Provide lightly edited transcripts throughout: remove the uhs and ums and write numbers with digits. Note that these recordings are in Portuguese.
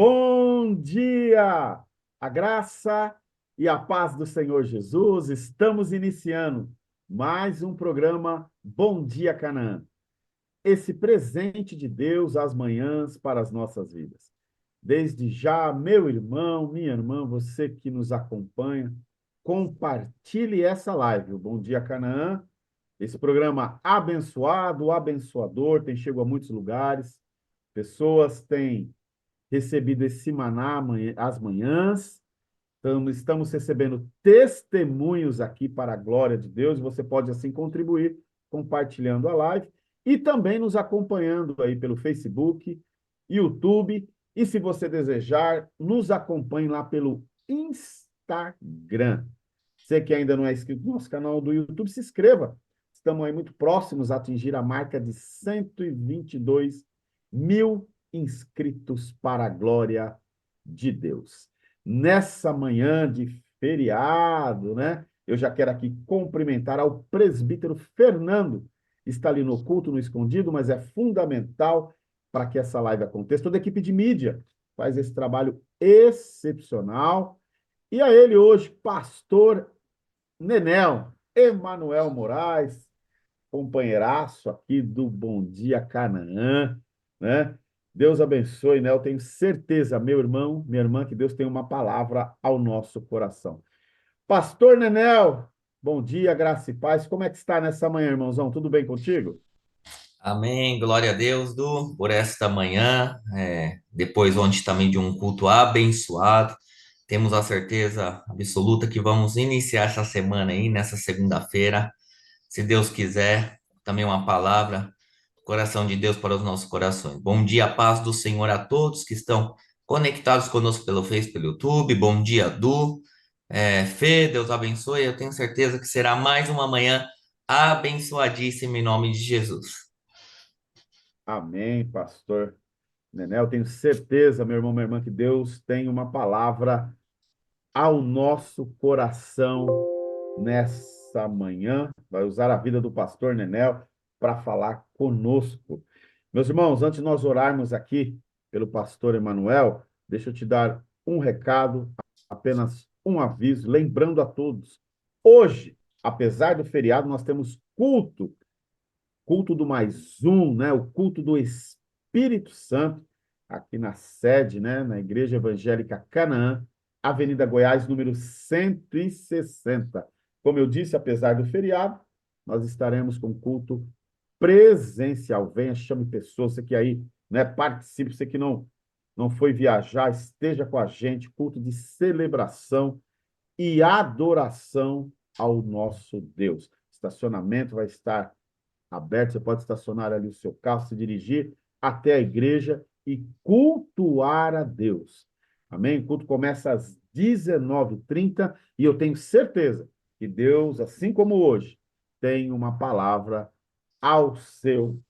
Bom dia! A graça e a paz do Senhor Jesus. Estamos iniciando mais um programa Bom Dia Canaã. Esse presente de Deus às manhãs para as nossas vidas. Desde já, meu irmão, minha irmã, você que nos acompanha, compartilhe essa live, o Bom Dia Canaã. Esse programa abençoado, abençoador, tem chegado a muitos lugares. Pessoas têm recebido esse maná às manhãs. Estamos recebendo testemunhos aqui para a glória de Deus. Você pode, assim, contribuir compartilhando a live e também nos acompanhando aí pelo Facebook, YouTube. E se você desejar, nos acompanhe lá pelo Instagram. Você que ainda não é inscrito no nosso canal do YouTube, se inscreva. Estamos aí muito próximos a atingir a marca de 122 mil inscritos para a glória de Deus. Nessa manhã de feriado, né? Eu já quero aqui cumprimentar ao presbítero Fernando. Está ali no culto, no escondido, mas é fundamental para que essa live aconteça. Toda a equipe de mídia faz esse trabalho excepcional. E a ele hoje, pastor Nenel, Emanuel Moraes, companheiraço aqui do Bom Dia Canaã, né? Deus abençoe, né? Eu tenho certeza, meu irmão, minha irmã, que Deus tem uma palavra ao nosso coração. Pastor Nenel, bom dia, graça e paz. Como é que está nessa manhã, irmãozão? Tudo bem contigo? Amém, glória a Deus, por esta manhã, depois ontem também de um culto abençoado, temos a certeza absoluta que vamos iniciar essa semana aí, nessa segunda-feira, se Deus quiser, também uma palavra, do coração de Deus para os nossos corações. Bom dia, paz do Senhor a todos que estão conectados conosco pelo Face, pelo YouTube, bom dia, Du, Fê, Deus abençoe, eu tenho certeza que será mais uma manhã abençoadíssima em nome de Jesus. Amém, pastor Nenel. Eu tenho certeza, meu irmão, minha irmã, que Deus tem uma palavra ao nosso coração nessa manhã. Vai usar a vida do pastor Nenel para falar conosco. Meus irmãos, antes de nós orarmos aqui pelo pastor Emanuel, deixa eu te dar um recado, apenas um aviso, lembrando a todos. Hoje, apesar do feriado, nós temos culto do mais um, né? O culto do Espírito Santo, aqui na sede, né? Na Igreja Evangélica Canaã, Avenida Goiás, número 160. Como eu disse, apesar do feriado, nós estaremos com culto presencial. Venha, chame pessoas, você que aí, né, participe, você que não foi viajar, esteja com a gente, culto de celebração e adoração ao nosso Deus. Estacionamento vai estar aberto, você pode estacionar ali o seu carro, se dirigir até a igreja e cultuar a Deus. Amém? O culto começa às 19h30 e eu tenho certeza que Deus, assim como hoje, tem uma palavra ao seu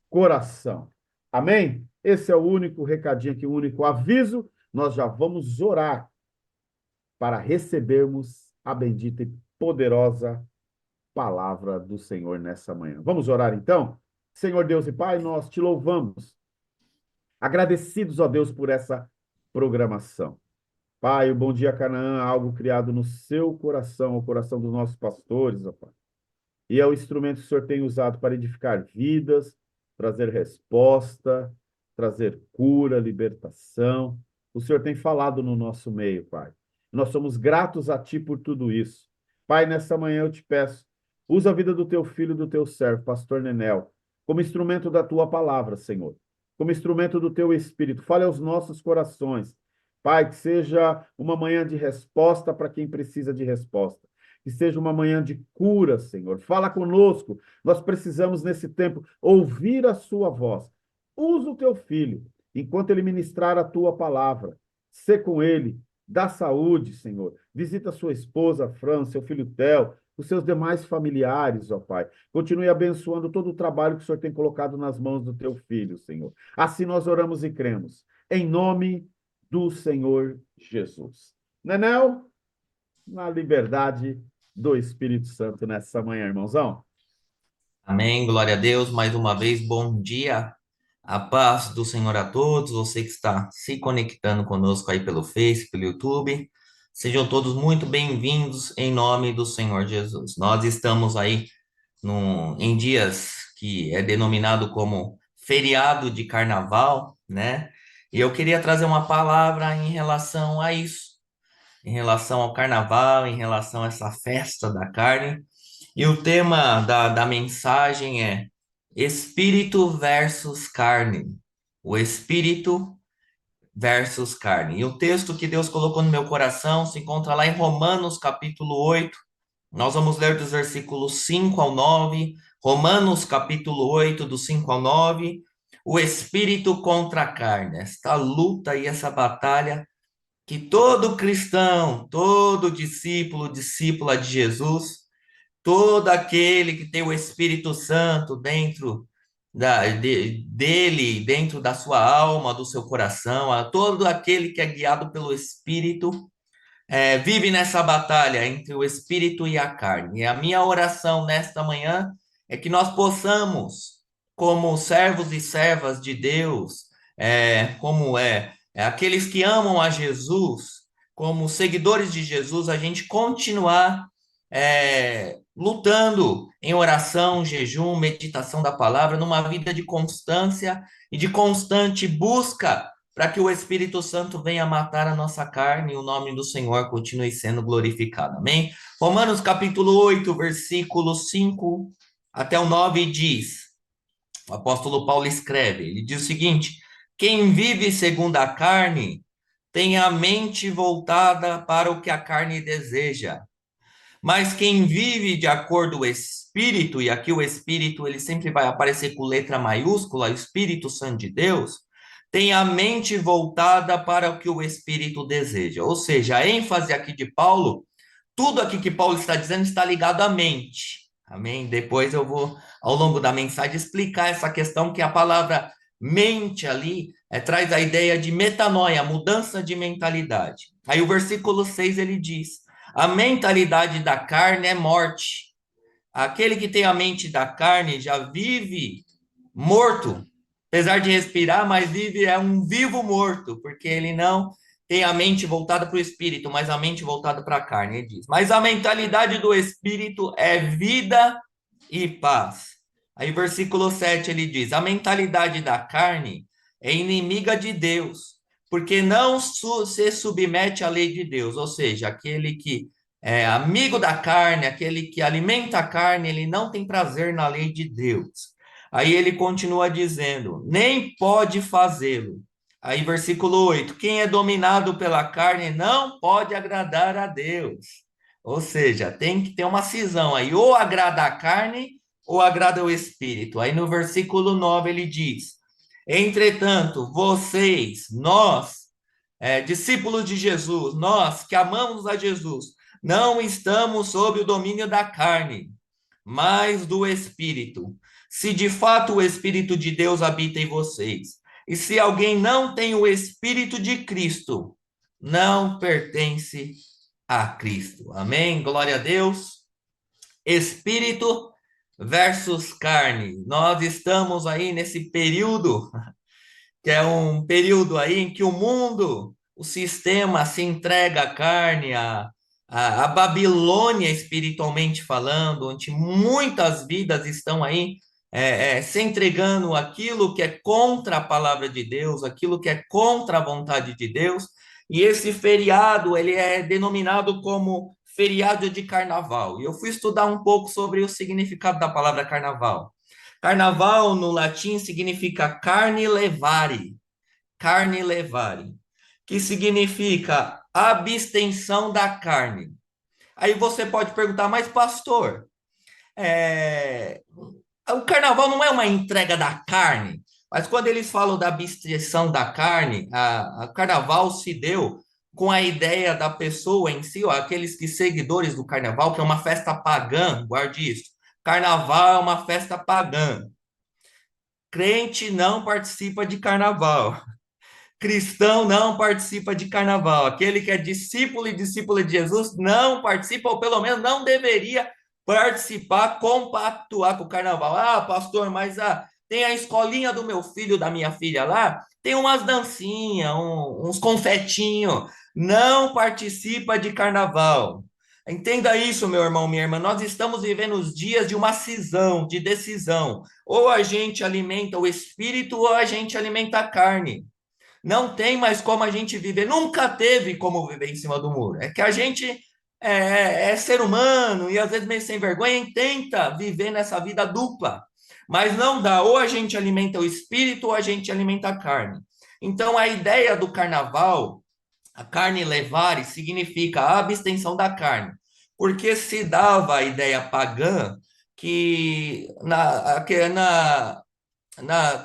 coração. Amém? Esse é o único recadinho aqui, o único aviso. Nós já vamos orar para recebermos a bendita e poderosa palavra do Senhor nessa manhã. Vamos orar então? Senhor Deus e Pai, nós te louvamos, agradecidos, ó Deus, por essa programação. Pai, o Bom Dia Canaã, algo criado no seu coração, o coração dos nossos pastores, ó Pai. E é o instrumento que o Senhor tem usado para edificar vidas, trazer resposta, trazer cura, libertação. O Senhor tem falado no nosso meio, Pai. Nós somos gratos a Ti por tudo isso. Pai, nessa manhã eu te peço, usa a vida do Teu filho e do Teu servo, pastor Nenel, como instrumento da Tua palavra, Senhor, como instrumento do Teu Espírito. Fale aos nossos corações. Pai, que seja uma manhã de resposta para quem precisa de resposta. Que seja uma manhã de cura, Senhor. Fala conosco. Nós precisamos, nesse tempo, ouvir a sua voz. Usa o teu filho, enquanto ele ministrar a tua palavra. Sê com ele, dá saúde, Senhor. Visita sua esposa, Fran, seu filho Theo, os seus demais familiares, ó Pai. Continue abençoando todo o trabalho que o Senhor tem colocado nas mãos do teu filho, Senhor. Assim nós oramos e cremos. Em nome do Senhor Jesus. Nenel, na liberdade do Espírito Santo nessa manhã, irmãozão. Amém, glória a Deus. Mais uma vez, bom dia A paz do Senhor a todos, você que está se conectando conosco aí pelo Face, pelo YouTube. Sejam todos muito bem-vindos em nome do Senhor Jesus. Nós estamos aí em dias que é denominado como feriado de carnaval, né? E eu queria trazer uma palavra em relação a isso, em relação ao carnaval, em relação a essa festa da carne. E o tema da mensagem é Espírito versus carne. O Espírito versus carne. E o texto que Deus colocou no meu coração se encontra lá em Romanos, capítulo 8. Nós vamos ler dos versículos 5 ao 9. Romanos, capítulo 8, do 5 ao 9. O Espírito contra a carne. Esta luta e essa batalha que todo cristão, todo discípulo, discípula de Jesus, todo aquele que tem o Espírito Santo dentro dele, dentro da sua alma, do seu coração, a todo aquele que é guiado pelo Espírito, vive nessa batalha entre o Espírito e a carne. E a minha oração nesta manhã é que nós possamos, como servos e servas de Deus, aqueles que amam a Jesus, como seguidores de Jesus, a gente continuar lutando em oração, jejum, meditação da palavra, numa vida de constância e de constante busca para que o Espírito Santo venha matar a nossa carne e o nome do Senhor continue sendo glorificado. Amém? Romanos capítulo 8, versículo 5 até o 9 diz, o apóstolo Paulo escreve, ele diz o seguinte: quem vive segundo a carne tem a mente voltada para o que a carne deseja. Mas quem vive de acordo com o Espírito, e aqui o Espírito ele sempre vai aparecer com letra maiúscula, Espírito Santo de Deus, tem a mente voltada para o que o Espírito deseja. Ou seja, a ênfase aqui de Paulo, tudo aqui que Paulo está dizendo está ligado à mente. Amém? Depois eu vou, ao longo da mensagem, explicar essa questão que a palavra mente ali traz a ideia de metanoia, mudança de mentalidade. Aí o versículo 6 ele diz: a mentalidade da carne é morte. Aquele que tem a mente da carne já vive morto. Apesar de respirar, mas vive é um vivo morto, porque ele não tem a mente voltada para o espírito, mas a mente voltada para a carne, ele diz. Mas a mentalidade do espírito é vida e paz. Aí, versículo 7, ele diz: a mentalidade da carne é inimiga de Deus, porque não se submete à lei de Deus, ou seja, aquele que é amigo da carne, aquele que alimenta a carne, ele não tem prazer na lei de Deus. Aí ele continua dizendo, nem pode fazê-lo. Aí, versículo 8, quem é dominado pela carne não pode agradar a Deus. Ou seja, tem que ter uma cisão aí, ou agrada a carne, ou agrada o espírito. Aí no versículo 9 ele diz, entretanto, vocês, nós, discípulos de Jesus, nós que amamos a Jesus, não estamos sob o domínio da carne, mas do Espírito. Se de fato o Espírito de Deus habita em vocês, e se alguém não tem o Espírito de Cristo, não pertence a Cristo. Amém? Glória a Deus. Espírito versus carne. Nós estamos aí nesse período, que é um período aí em que o mundo, o sistema se entrega à carne, a Babilônia espiritualmente falando, onde muitas vidas estão aí se entregando aquilo que é contra a palavra de Deus, aquilo que é contra a vontade de Deus, e esse feriado, ele é denominado como feriado de carnaval, e eu fui estudar um pouco sobre o significado da palavra carnaval. Carnaval, no latim, significa carne levare, que significa abstenção da carne. Aí você pode perguntar, mas pastor, o carnaval não é uma entrega da carne, mas quando eles falam da abstenção da carne, a carnaval se deu com a ideia da pessoa em si, ó, aqueles que seguidores do carnaval, que é uma festa pagã, guarde isso. Carnaval é uma festa pagã. Crente não participa de carnaval. Cristão não participa de carnaval. Aquele que é discípulo e discípula de Jesus não participa, ou pelo menos não deveria participar, compactuar com o carnaval. Ah, pastor, mas tem a escolinha do meu filho, da minha filha lá, tem umas dancinhas, uns confetinhos. Não participa de carnaval. Entenda isso, meu irmão, minha irmã. Nós estamos vivendo os dias de uma cisão, de decisão. Ou a gente alimenta o espírito, ou a gente alimenta a carne. Não tem mais como a gente viver, nunca teve como viver em cima do muro. É que a gente é ser humano e às vezes meio sem vergonha e tenta viver nessa vida dupla. Mas não dá, ou a gente alimenta o espírito ou a gente alimenta a carne. Então a ideia do carnaval, a carne levare, significa a abstenção da carne. Porque se dava a ideia pagã que na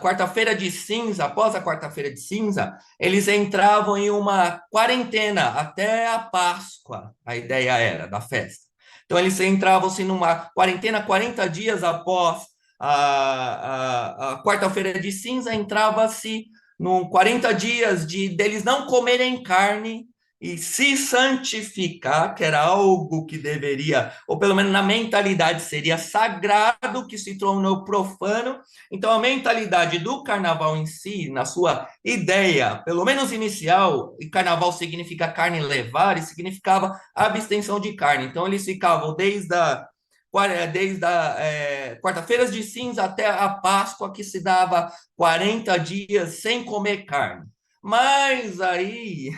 quarta-feira de cinza, após a quarta-feira de cinza, eles entravam em uma quarentena até a Páscoa, a ideia era da festa. Então, eles entravam-se numa quarentena 40 dias após a quarta-feira de cinza, entrava-se num 40 dias deles não comerem carne e se santificar, que era algo que deveria, ou pelo menos na mentalidade seria sagrado, que se tornou profano. Então, a mentalidade do carnaval em si, na sua ideia, pelo menos inicial, e carnaval significa carne levar, e significava abstenção de carne. Então, eles ficavam desde quarta-feiras de cinza até a Páscoa, que se dava 40 dias sem comer carne. Mas aí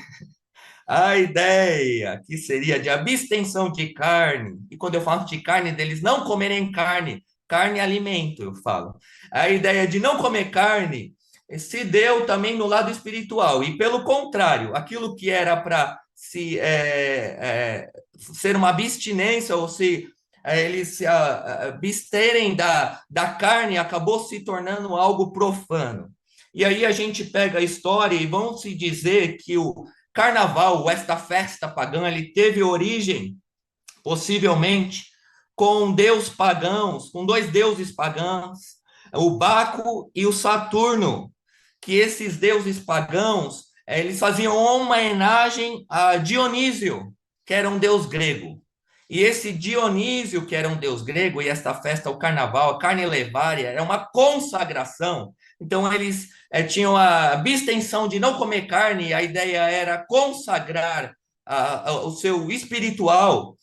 a ideia que seria de abstenção de carne, e quando eu falo de carne, deles não comerem carne, carne é alimento, eu falo. A ideia de não comer carne se deu também no lado espiritual, e pelo contrário, aquilo que era para ser uma abstinência, ou se eles se absterem da carne, acabou se tornando algo profano. E aí a gente pega a história e vão se dizer que o carnaval, esta festa pagã, ele teve origem, possivelmente, com deus pagãos, com dois deuses pagãos, o Baco e o Saturno, que esses deuses pagãos, eles faziam uma homenagem a Dionísio, que era um deus grego. E esse Dionísio, que era um deus grego, e esta festa, o carnaval, a carne levária, era uma consagração. Então, eles tinham a abstenção de não comer carne, a ideia era consagrar o seu espiritual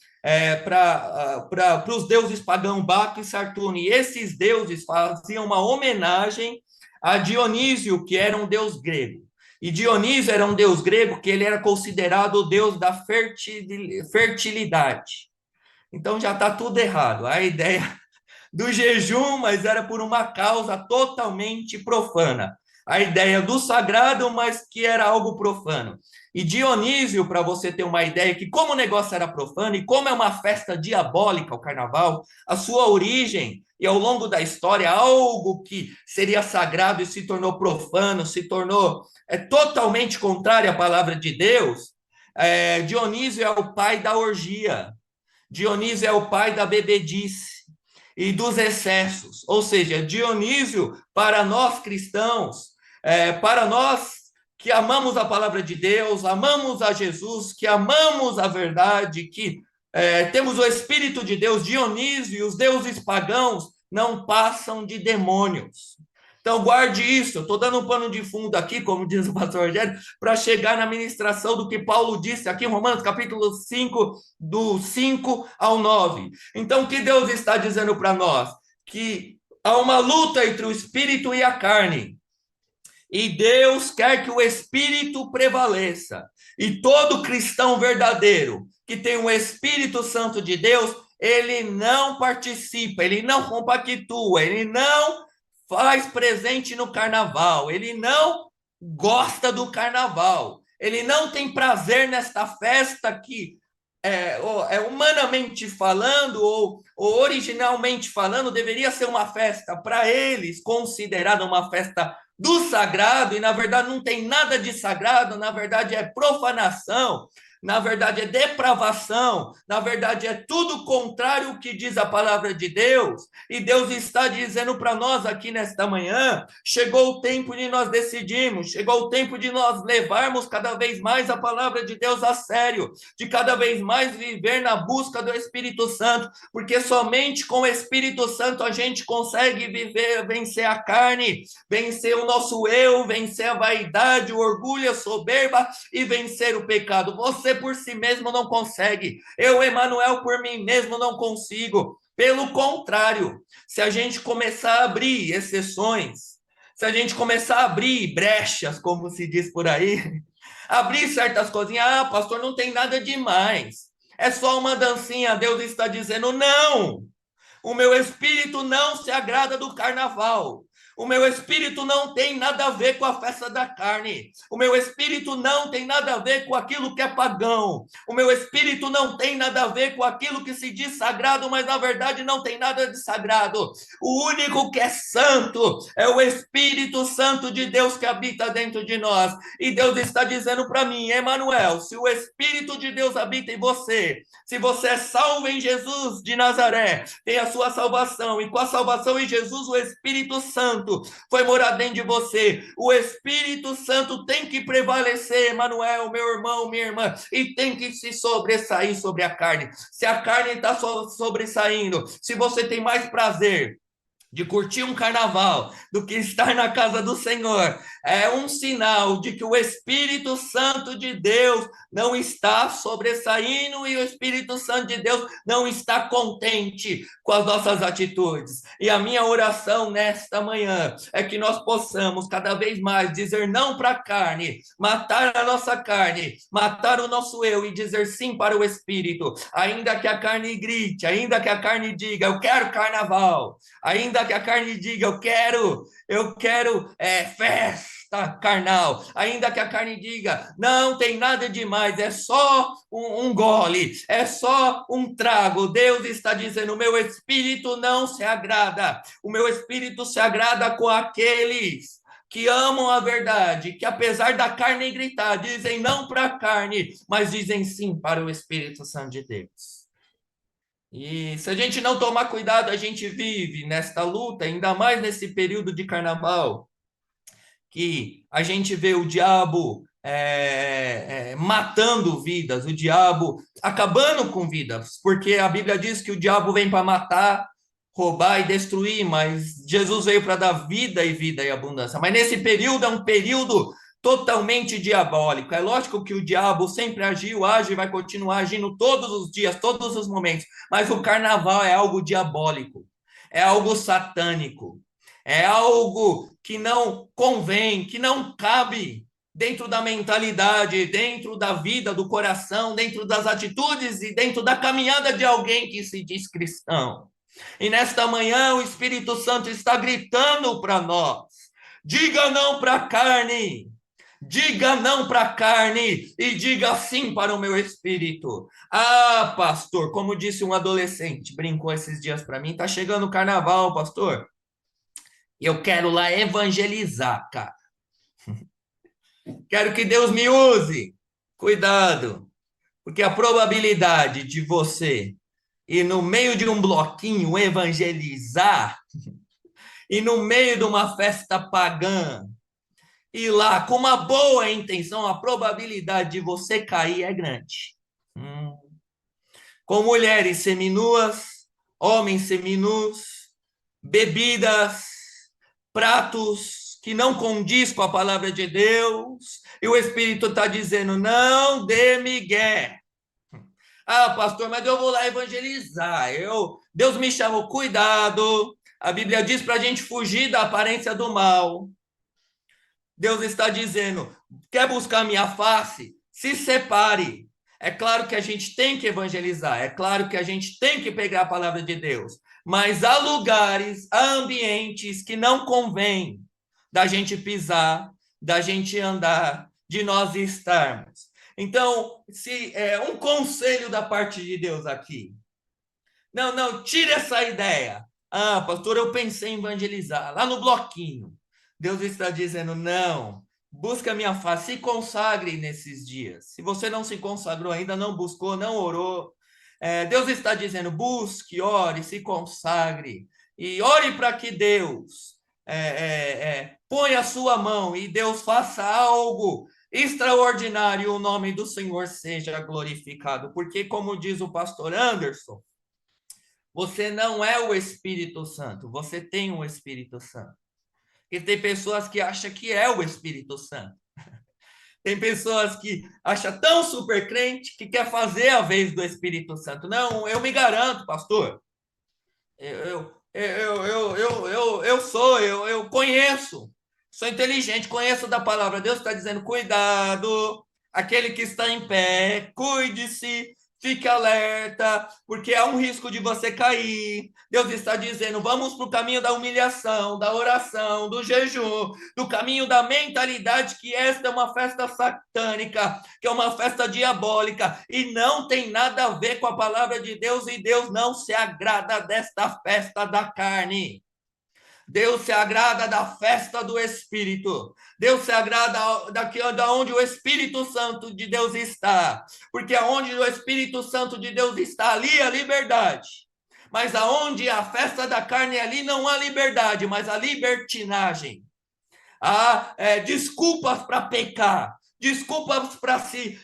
para os deuses pagãos Baco e Saturno. E esses deuses faziam uma homenagem a Dionísio, que era um deus grego. E Dionísio era um deus grego que ele era considerado o deus da fertilidade. Então já está tudo errado. A ideia do jejum, mas era por uma causa totalmente profana. A ideia do sagrado, mas que era algo profano. E Dionísio, para você ter uma ideia que como o negócio era profano e como é uma festa diabólica o carnaval, a sua origem e ao longo da história algo que seria sagrado e se tornou profano, se tornou totalmente contrário à palavra de Deus. Dionísio é o pai da orgia. Dionísio é o pai da bebedice e dos excessos. Ou seja, Dionísio, para nós cristãos, para nós que amamos a palavra de Deus, amamos a Jesus, que amamos a verdade, que temos o Espírito de Deus, Dionísio e os deuses pagãos não passam de demônios. Então, guarde isso. Eu estou dando um pano de fundo aqui, como diz o pastor Rogério, para chegar na ministração do que Paulo disse aqui em Romanos, capítulo 5, do 5 ao 9. Então, o que Deus está dizendo para nós? Que há uma luta entre o espírito e a carne. E Deus quer que o espírito prevaleça. E todo cristão verdadeiro que tem o Espírito Santo de Deus, ele não participa, ele não compactua, ele não faz presente no carnaval, ele não gosta do carnaval, ele não tem prazer nesta festa que, humanamente falando, ou originalmente falando, deveria ser uma festa para eles, considerada uma festa do sagrado, e na verdade não tem nada de sagrado, na verdade é profanação. na verdade é depravação, na verdade é tudo contrário ao que diz a palavra de Deus. E Deus está dizendo para nós aqui nesta manhã: chegou o tempo de nós decidirmos, chegou o tempo de nós levarmos cada vez mais a palavra de Deus a sério, de cada vez mais viver na busca do Espírito Santo, porque somente com o Espírito Santo a gente consegue viver, vencer a carne, vencer o nosso eu, vencer a vaidade, o orgulho, a soberba e vencer o pecado. Você por si mesmo não consegue. Eu, Emanuel, por mim mesmo não consigo. Pelo contrário, se a gente começar a abrir exceções, se a gente começar a abrir brechas, como se diz por aí, abrir certas coisinhas, pastor, não tem nada demais. É só uma dancinha. Deus está dizendo, não. O meu espírito não se agrada do carnaval. O meu espírito não tem nada a ver com a festa da carne. O meu espírito não tem nada a ver com aquilo que é pagão. O meu espírito não tem nada a ver com aquilo que se diz sagrado, mas na verdade não tem nada de sagrado. O único que é santo é o Espírito Santo de Deus que habita dentro de nós. E Deus está dizendo para mim, Emanuel, se o Espírito de Deus habita em você, se você é salvo em Jesus de Nazaré, tem a sua salvação, e com a salvação em Jesus, o Espírito Santo foi morar dentro de você. O Espírito Santo tem que prevalecer, Emanuel, meu irmão, minha irmã, e tem que se sobressair sobre a carne. Se a carne está sobressaindo, se você tem mais prazer de curtir um carnaval do que estar na casa do Senhor, é um sinal de que o Espírito Santo de Deus não está sobressaindo e o Espírito Santo de Deus não está contente com as nossas atitudes. E a minha oração nesta manhã é que nós possamos cada vez mais dizer não para a carne, matar a nossa carne, matar o nosso eu e dizer sim para o Espírito, ainda que a carne grite, ainda que a carne diga, eu quero carnaval, ainda que a carne diga, eu quero festa carnal, ainda que a carne diga, não tem nada demais, é só um gole, é só um trago. Deus está dizendo, o meu espírito não se agrada, o meu espírito se agrada com aqueles que amam a verdade, que apesar da carne gritar, dizem não para a carne, mas dizem sim para o Espírito Santo de Deus. E se a gente não tomar cuidado, a gente vive nesta luta, ainda mais nesse período de carnaval, que a gente vê o diabo matando vidas, o diabo acabando com vidas, porque a Bíblia diz que o diabo vem para matar, roubar e destruir, mas Jesus veio para dar vida e abundância. Mas nesse período é um período totalmente diabólico. É lógico que o diabo sempre agiu, age e vai continuar agindo todos os dias, todos os momentos, mas o carnaval é algo diabólico, é algo satânico, é algo que não convém, que não cabe dentro da mentalidade, dentro da vida, do coração, dentro das atitudes e dentro da caminhada de alguém que se diz cristão. E nesta manhã o Espírito Santo está gritando para nós, diga não para a carne, diga não para a carne e diga sim para o meu espírito. Pastor, como disse um adolescente, brincou esses dias para mim, tá chegando o carnaval, pastor. Eu quero lá evangelizar, cara. Quero que Deus me use. Cuidado, porque a probabilidade de você ir no meio de um bloquinho evangelizar e no meio de uma festa pagã ir lá com uma boa intenção, a probabilidade de você cair é grande. Com mulheres seminuas, homens seminus, bebidas, pratos que não condiz com a palavra de Deus, e o Espírito está dizendo, não dê migué. Pastor, mas eu vou lá evangelizar, Deus me chamou, cuidado, a Bíblia diz para a gente fugir da aparência do mal. Deus está dizendo, quer buscar minha face? Se separe. É claro que a gente tem que evangelizar, é claro que a gente tem que pegar a palavra de Deus, mas há lugares, há ambientes que não convém da gente pisar, da gente andar, de nós estarmos. Então, se é um conselho da parte de Deus aqui, não, tire essa ideia. Pastor, eu pensei em evangelizar lá no bloquinho. Deus está dizendo, não, Busque a minha face, se consagre nesses dias. Se você não se consagrou ainda, não buscou, não orou, Deus está dizendo: busque, ore, se consagre e ore para que Deus ponha a sua mão e Deus faça algo extraordinário. O nome do Senhor seja glorificado, porque, como diz o pastor Anderson, você não é o Espírito Santo, você tem o Espírito Santo. Porque tem pessoas que acham que é o Espírito Santo. Tem pessoas que acham tão super crente que quer fazer a vez do Espírito Santo. Não, eu me garanto, pastor. Eu conheço. Sou inteligente, conheço da palavra. Deus está dizendo: cuidado, aquele que está em pé, cuide-se, fique alerta, porque há um risco de você cair. Deus está dizendo: vamos para o caminho da humilhação, da oração, do jejum, do caminho da mentalidade que esta é uma festa satânica, que é uma festa diabólica, e não tem nada a ver com a palavra de Deus, e Deus não se agrada desta festa da carne. Deus se agrada da festa do Espírito. Deus se agrada da onde o Espírito Santo de Deus está. Porque aonde o Espírito Santo de Deus está, ali a liberdade. Mas aonde a festa da carne, ali não há liberdade, mas a libertinagem. Há desculpas para pecar. Desculpas para se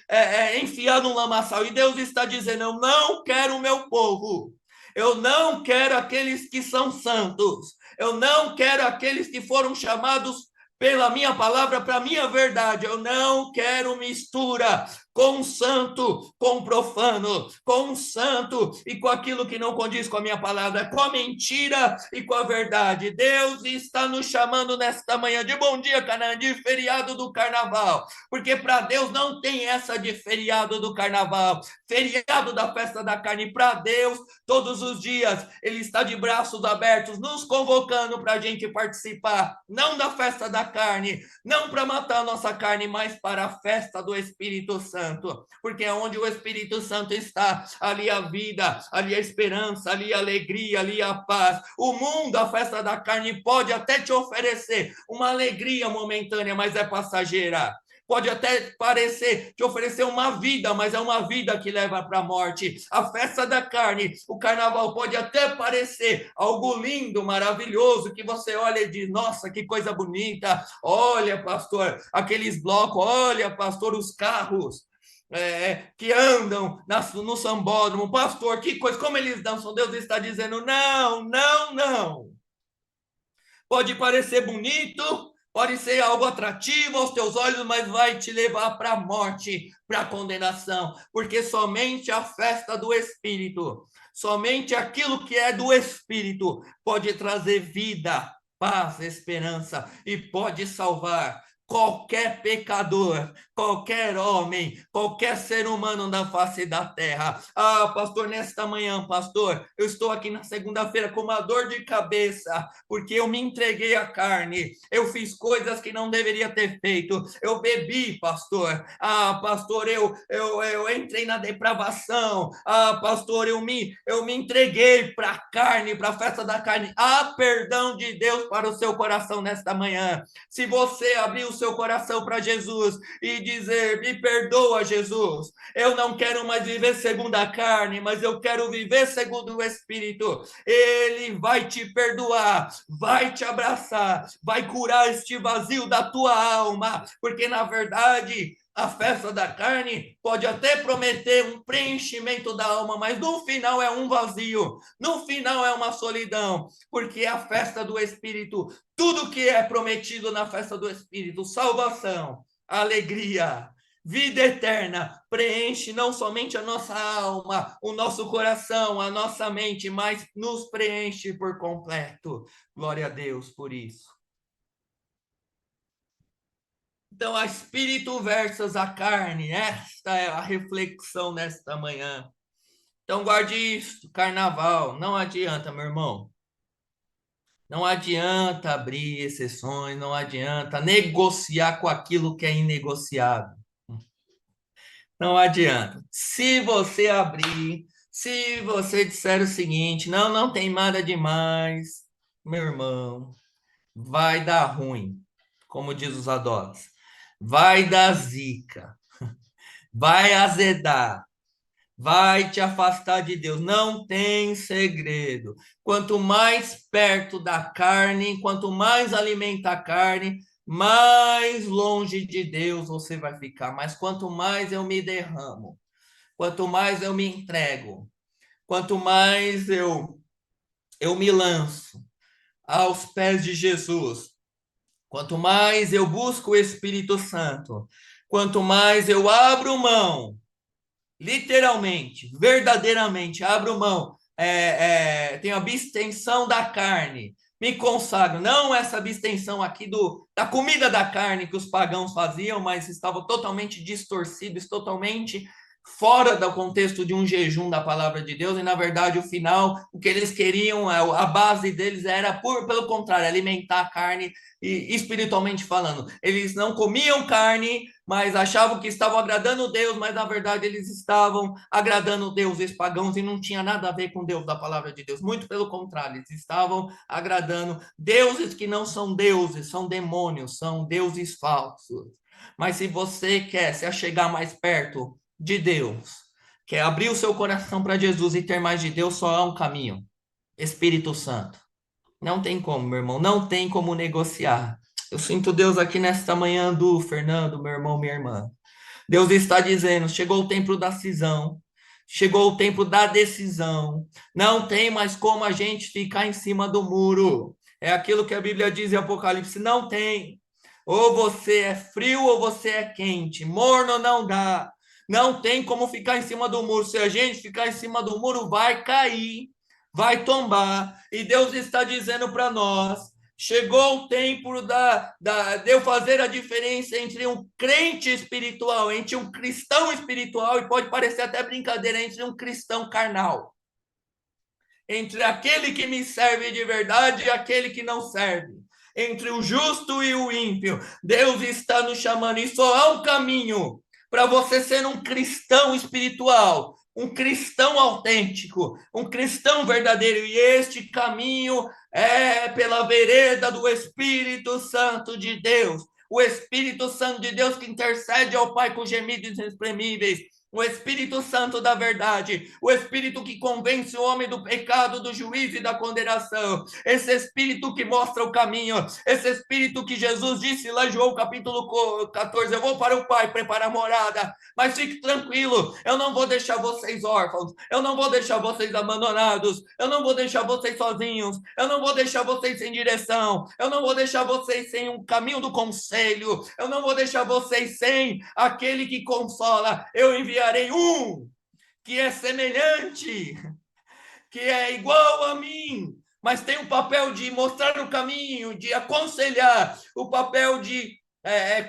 enfiar no lamaçal. E Deus está dizendo: eu não quero o meu povo. Eu não quero aqueles que são santos. Eu não quero aqueles que foram chamados pela minha palavra, para a minha verdade. Eu não quero mistura com o santo, com o profano, com o santo e com aquilo que não condiz com a minha palavra, com a mentira e com a verdade. Deus está nos chamando nesta manhã de bom dia, Canaã, de feriado do carnaval, porque para Deus não tem essa de feriado do carnaval, feriado da festa da carne. Para Deus, todos os dias, Ele está de braços abertos, nos convocando para a gente participar, não da festa da carne, não para matar a nossa carne, mas para a festa do Espírito Santo. Porque onde o Espírito Santo está, ali a vida, ali a esperança, ali a alegria, ali a paz. O mundo, a festa da carne, pode até te oferecer uma alegria momentânea, mas é passageira. Pode até parecer te oferecer uma vida, mas é uma vida que leva para a morte. A festa da carne, o carnaval, pode até parecer algo lindo, maravilhoso, que você olha e diz: nossa, que coisa bonita. Olha, pastor, aqueles blocos. Olha, pastor, os carros que andam no sambódromo. Pastor, que coisa, como eles dançam. Deus está dizendo: não, não, não. Pode parecer bonito, pode ser algo atrativo aos teus olhos, mas vai te levar para a morte, para a condenação, porque somente a festa do Espírito, somente aquilo que é do Espírito pode trazer vida, paz, esperança e pode salvar qualquer pecador, qualquer homem, qualquer ser humano da face da terra. Ah, pastor, nesta manhã, pastor, eu estou aqui na segunda-feira com uma dor de cabeça, porque eu me entreguei à carne, eu fiz coisas que não deveria ter feito, eu bebi, pastor. Ah, pastor, eu entrei na depravação. Ah, pastor, eu me entreguei para a carne, para a festa da carne. Ah, perdão de Deus para o seu coração nesta manhã. Se você abrir o seu coração para Jesus e dizer: me perdoa, Jesus, eu não quero mais viver segundo a carne, mas eu quero viver segundo o Espírito. Ele vai te perdoar, vai te abraçar, vai curar este vazio da tua alma, porque na verdade a festa da carne pode até prometer um preenchimento da alma, mas no final é um vazio, no final é uma solidão, porque a festa do Espírito, tudo que é prometido na festa do Espírito, salvação, alegria, vida eterna, preenche não somente a nossa alma, o nosso coração, a nossa mente, mas nos preenche por completo. Glória a Deus por isso. Então, a espírito versus a carne, esta é a reflexão nesta manhã. Então, guarde isso, carnaval, não adianta, meu irmão. Não adianta abrir exceções, não adianta negociar com aquilo que é inegociável. Não adianta. Se você abrir, se você disser o seguinte: não, não tem nada demais, meu irmão, vai dar ruim, como diz os adultos. vai dar zica, vai azedar, vai te afastar de Deus. Não tem segredo. Quanto mais perto da carne, quanto mais alimenta a carne, mais longe de Deus você vai ficar. Mas quanto mais eu me derramo, quanto mais eu me entrego, quanto mais eu me lanço aos pés de Jesus, quanto mais eu busco o Espírito Santo, quanto mais eu abro mão, literalmente, verdadeiramente, abro mão, tenho abstenção da carne, me consagro, não essa abstenção aqui da comida da carne que os pagãos faziam, mas estava totalmente distorcido, totalmente fora do contexto de um jejum da palavra de Deus, e na verdade o final, o que eles queriam, a base deles era, pelo contrário, alimentar a carne, e espiritualmente falando, eles não comiam carne, mas achavam que estavam agradando Deus, mas na verdade eles estavam agradando deuses pagãos e não tinha nada a ver com Deus da palavra de Deus. Muito pelo contrário, eles estavam agradando deuses que não são deuses, são demônios, são deuses falsos. Mas se você quer se achegar mais perto de Deus, quer abrir o seu coração para Jesus e ter mais de Deus, só há um caminho: Espírito Santo. Não tem como, meu irmão, não tem como negociar. Eu sinto Deus aqui nesta manhã do Fernando, meu irmão, minha irmã. Deus está dizendo: chegou o tempo da cisão, chegou o tempo da decisão. Não tem mais como a gente ficar em cima do muro. É aquilo que a Bíblia diz em Apocalipse: não tem. Ou você é frio ou você é quente. Morno não dá. Não tem como ficar em cima do muro. Se a gente ficar em cima do muro, vai cair, vai tombar. E Deus está dizendo para nós: chegou o tempo de eu fazer a diferença entre um crente espiritual, entre um cristão espiritual, e pode parecer até brincadeira, entre um cristão carnal. Entre aquele que me serve de verdade e aquele que não serve. Entre o justo e o ímpio. Deus está nos chamando, e só há um caminho para você ser um cristão espiritual, um cristão autêntico, um cristão verdadeiro. E este caminho é pela vereda do Espírito Santo de Deus. O Espírito Santo de Deus que intercede ao Pai com gemidos inexprimíveis. O Espírito Santo da verdade, o Espírito que convence o homem do pecado, do juízo e da condenação, esse Espírito que mostra o caminho, esse Espírito que Jesus disse lá em João capítulo 14, eu vou para o Pai preparar morada, mas fique tranquilo, eu não vou deixar vocês órfãos, eu não vou deixar vocês abandonados, eu não vou deixar vocês sozinhos, eu não vou deixar vocês sem direção, eu não vou deixar vocês sem um caminho do conselho, eu não vou deixar vocês sem aquele que consola, eu enviarei um que é semelhante, que é igual a mim, mas tem o papel de mostrar o caminho, de aconselhar, o papel de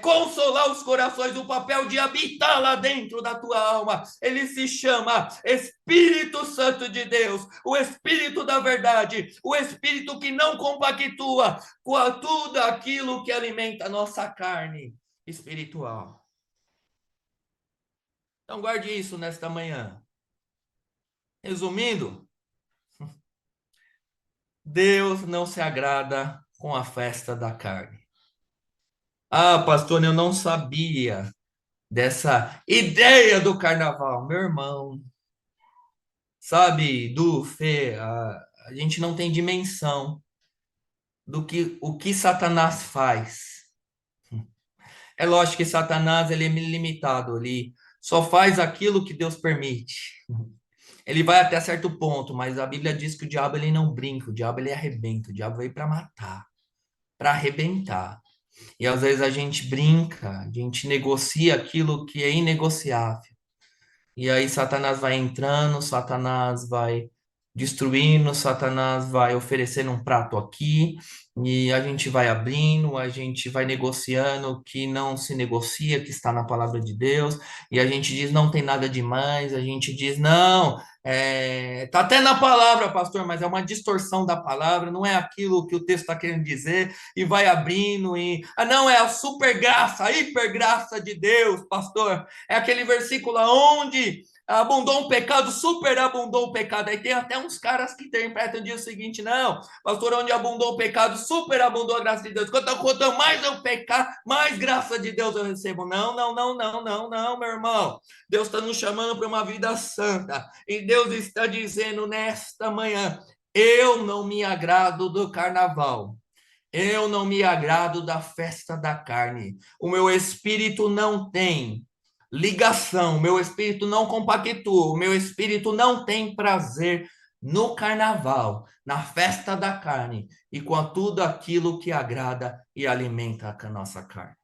consolar os corações, o papel de habitar lá dentro da tua alma. Ele se chama Espírito Santo de Deus, o Espírito da verdade, o Espírito que não compactua com tudo aquilo que alimenta a nossa carne espiritual. Então guarde isso nesta manhã. Resumindo, Deus não se agrada com a festa da carne. Ah, pastor, eu não sabia dessa ideia do carnaval. Meu irmão, sabe, Fê, a gente não tem dimensão do que o que Satanás faz. É lógico que Satanás ele é limitado, ele só faz aquilo que Deus permite. Ele vai até certo ponto, mas a Bíblia diz que o diabo ele não brinca, o diabo ele arrebenta, o diabo veio para matar, para arrebentar. E às vezes a gente brinca, a gente negocia aquilo que é inegociável. E aí Satanás vai entrando, Satanás vai destruindo, Satanás vai oferecendo um prato aqui, e a gente vai abrindo, a gente vai negociando o que não se negocia, que está na palavra de Deus, e a gente diz não tem nada demais, a gente diz não, tá até na palavra, pastor, mas é uma distorção da palavra, não é aquilo que o texto está querendo dizer, e vai abrindo, e não, é a super graça, a hiper graça de Deus, pastor. É aquele versículo onde abundou um pecado, superabundou o pecado. Aí tem até uns caras que interpretam o dia seguinte, não, pastor, onde abundou o pecado, superabundou a graça de Deus. Quanto mais eu pecar, mais graça de Deus eu recebo. Não, não, não, não, não, não, meu irmão. Deus está nos chamando para uma vida santa. E Deus está dizendo nesta manhã, eu não me agrado do carnaval. Eu não me agrado da festa da carne. O meu espírito não tem ligação, o meu espírito não compactua, o meu espírito não tem prazer no carnaval, na festa da carne e com tudo aquilo que agrada e alimenta a nossa carne.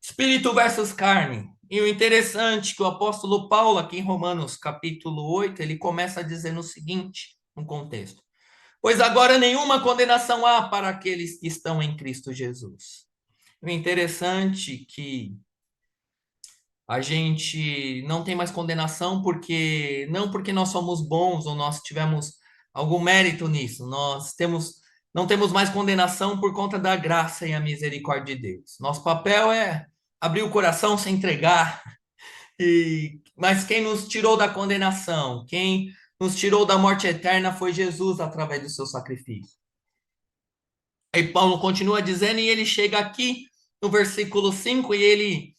Espírito versus carne. E o interessante é que o apóstolo Paulo, aqui em Romanos capítulo 8, ele começa dizendo o seguinte, no contexto. Pois agora nenhuma condenação há para aqueles que estão em Cristo Jesus. O interessante é que a gente não tem mais condenação porque não porque nós somos bons ou nós tivemos algum mérito nisso. Não temos mais condenação por conta da graça e a misericórdia de Deus. Nosso papel é abrir o coração, se entregar. Mas quem nos tirou da condenação, quem nos tirou da morte eterna foi Jesus através do seu sacrifício. Aí Paulo continua dizendo, e ele chega aqui no versículo 5 e ele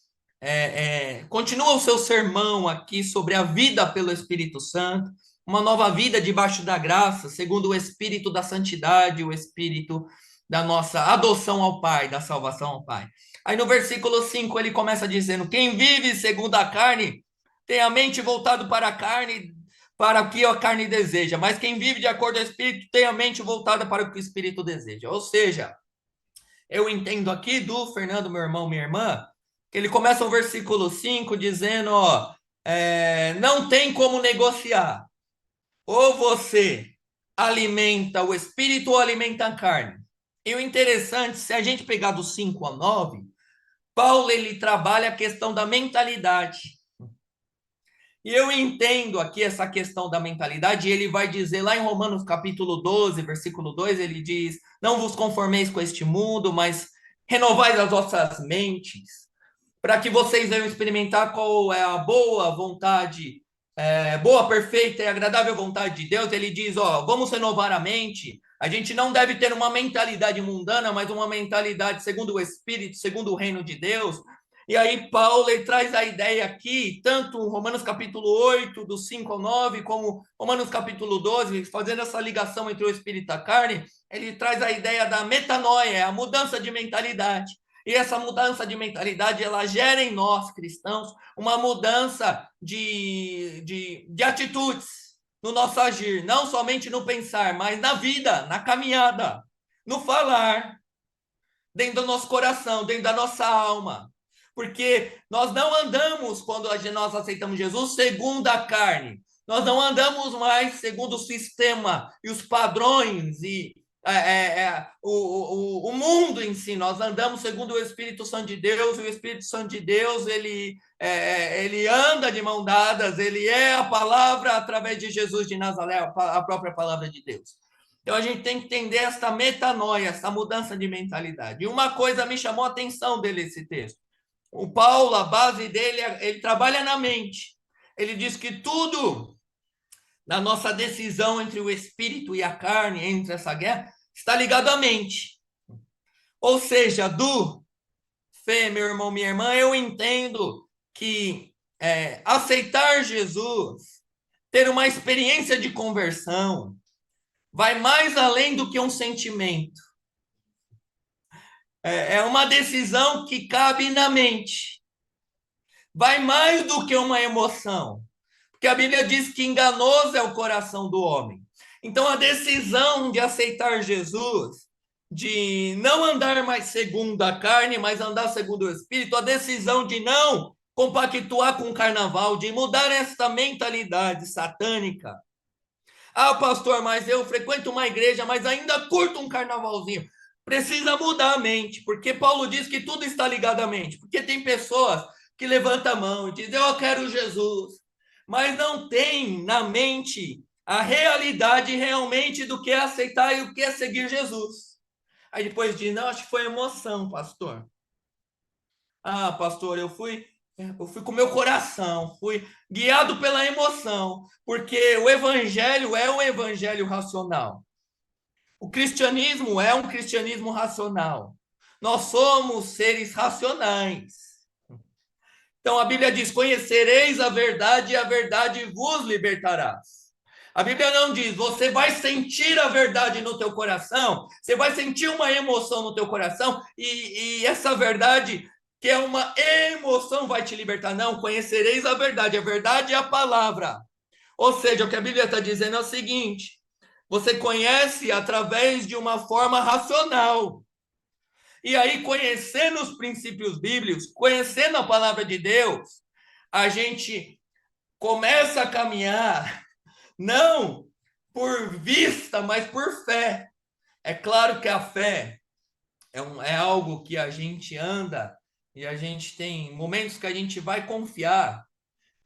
continua o seu sermão aqui sobre a vida pelo Espírito Santo, uma nova vida debaixo da graça, segundo o Espírito da santidade, o Espírito da nossa adoção ao Pai, da salvação ao Pai. Aí no versículo 5 ele começa dizendo, quem vive segundo a carne tem a mente voltada para a carne, para o que a carne deseja, mas quem vive de acordo com o Espírito tem a mente voltada para o que o Espírito deseja. Ou seja, eu entendo aqui do Fernando, meu irmão, minha irmã, que ele começa o versículo 5 dizendo, não tem como negociar. Ou você alimenta o Espírito ou alimenta a carne. E o interessante, se a gente pegar do 5 ao 9, Paulo ele trabalha a questão da mentalidade. E eu entendo aqui essa questão da mentalidade, e ele vai dizer lá em Romanos capítulo 12, versículo 2, ele diz, não vos conformeis com este mundo, mas renovais as vossas mentes, para que vocês venham experimentar qual é a boa vontade, boa, perfeita e agradável vontade de Deus. Ele diz, vamos renovar a mente, a gente não deve ter uma mentalidade mundana, mas uma mentalidade segundo o Espírito, segundo o reino de Deus. E aí Paulo ele traz a ideia aqui, tanto Romanos capítulo 8, do 5 ao 9, como Romanos capítulo 12, fazendo essa ligação entre o Espírito e a carne, ele traz a ideia da metanoia, a mudança de mentalidade. E essa mudança de mentalidade, ela gera em nós, cristãos, uma mudança de atitudes no nosso agir, não somente no pensar, mas na vida, na caminhada, no falar, dentro do nosso coração, dentro da nossa alma. Porque nós não andamos, quando nós aceitamos Jesus, segundo a carne. Nós não andamos mais segundo o sistema e os padrões e o mundo em si. Nós andamos segundo o Espírito Santo de Deus, e o Espírito Santo de Deus, ele anda de mão dadas, ele é a palavra através de Jesus de Nazaré, a própria palavra de Deus. Então a gente tem que entender essa metanoia, essa mudança de mentalidade. E uma coisa me chamou a atenção dele, esse texto. O Paulo, a base dele, ele trabalha na mente. Ele diz que tudo na nossa decisão entre o espírito e a carne, entre essa guerra, está ligado à mente. Ou seja, Fê, meu irmão, minha irmã, eu entendo que aceitar Jesus, ter uma experiência de conversão, vai mais além do que um sentimento. É uma decisão que cabe na mente. Vai mais do que uma emoção. Porque a Bíblia diz que enganoso é o coração do homem. Então, a decisão de aceitar Jesus, de não andar mais segundo a carne, mas andar segundo o Espírito, a decisão de não compactuar com o carnaval, de mudar essa mentalidade satânica. Ah, pastor, mas eu frequento uma igreja, mas ainda curto um carnavalzinho. Precisa mudar a mente, porque Paulo diz que tudo está ligado à mente. Porque tem pessoas que levantam a mão e dizem, eu quero Jesus, mas não tem na mente a realidade realmente do que é aceitar e o que é seguir Jesus. Aí depois diz, não, acho que foi emoção, pastor. Ah, pastor, eu fui Eu fui com o meu coração, fui guiado pela emoção, porque o evangelho é um evangelho racional. O cristianismo é um cristianismo racional. Nós somos seres racionais. Então a Bíblia diz: conhecereis a verdade e a verdade vos libertará. A Bíblia não diz, você vai sentir a verdade no teu coração, você vai sentir uma emoção no teu coração, e essa verdade, que é uma emoção, vai te libertar. Não, conhecereis a verdade é a palavra. Ou seja, o que a Bíblia está dizendo é o seguinte: você conhece através de uma forma racional. E aí, conhecendo os princípios bíblicos, conhecendo a palavra de Deus, a gente começa a caminhar não por vista, mas por fé. É claro que a fé é algo que a gente anda e a gente tem momentos que a gente vai confiar,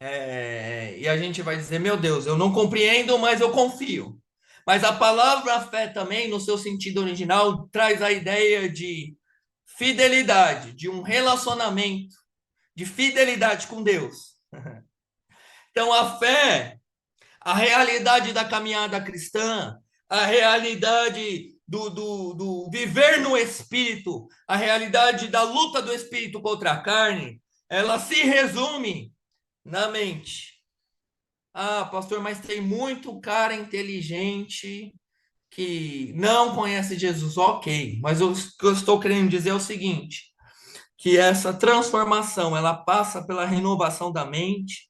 e a gente vai dizer: meu Deus, eu não compreendo, mas eu confio. Mas a palavra fé também, no seu sentido original, traz a ideia de fidelidade, de um relacionamento, de fidelidade com Deus. Então a fé, a realidade da caminhada cristã, a realidade do viver no espírito, a realidade da luta do espírito contra a carne, ela se resume na mente. Ah, pastor, mas tem muito cara inteligente que não conhece Jesus. Ok, mas o que eu estou querendo dizer é o seguinte: que essa transformação ela passa pela renovação da mente,